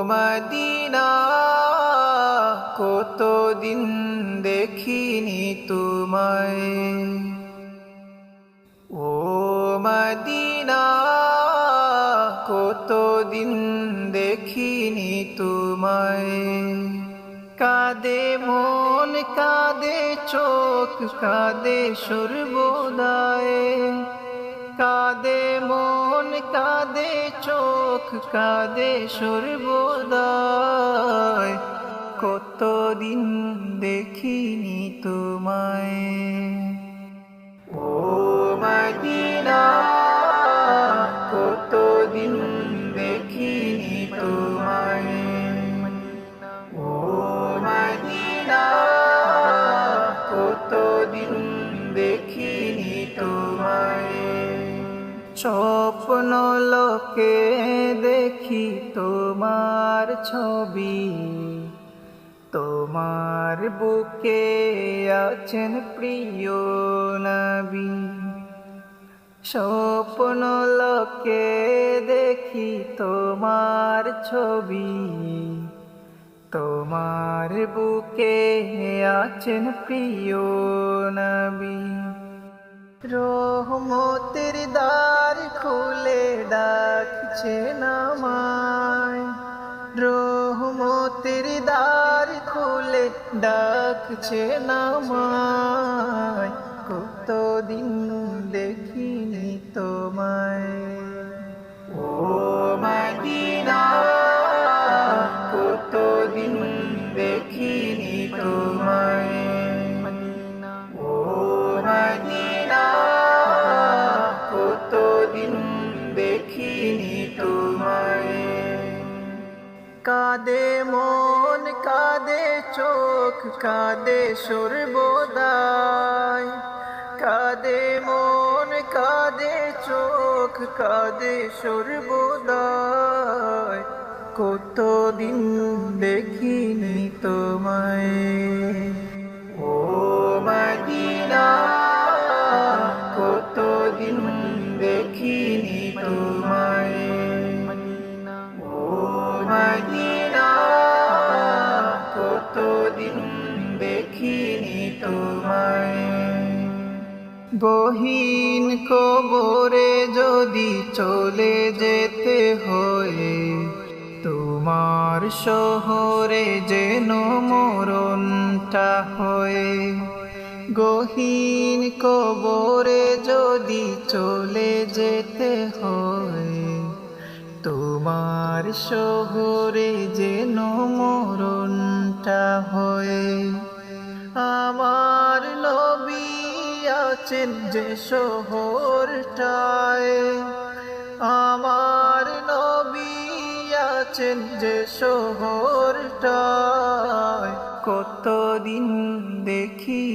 Medina কতদিন দেখিনি তোমায়, ও মদিনা কতদিন দেখিনি তোমায়। কাঁদে মন কাঁদে চোখ কাঁদে সর্বদায়, কাঁদে মন কাঁদে চোখ কাঁদে সর্বদায়, কতদিন দেখিনি তোমায়। ও মদিনা কতদিন দেখিনি তোমায়, ও মদিনা কতদিন দেখিনি তোমায়। স্বপ্ন লোকে দেখি তোমার ছবি, তোমার বুকে আছেন প্রিয় নবী। স্বপ্ন লোকে দেখি তোমার ছবি, তোমার বুকে আছেন প্রিয় নবী। রহমতের দ্বার খুলে ডাকছেন আমায়, রহমতের দ্বার খুলে ডাকছেন আমায়, কতদিন দেখিনি তোমায়। ও মদিনা কতদিন দেখিনি তোমায়, ও মদিনা কতদিন দেখিনি তোমায়। কাঁদে মন কাঁদে চোখ কাঁদে সর্বদাই, কাঁদে মন কাঁদে চোখ কাঁদে সর্বদাই, কতদিন দেখিনি তোমায়। ও মদিনা কতদিন দেখিনি তোমায়, ও মদিনা কতদিন দেখিনি তোমায়। গহীন কবরে যদি চলে যেতে হয়, তোমার শহরে যেন মরণটা হয়। গহীন কবরে যদি চলে যেতে হয়, তোমার শহরে যেন মরণটা হয়। আমার নবী আছেন যে শহরটায়, আমার নবী আছেন যে শহরটায়, কতদিন দেখি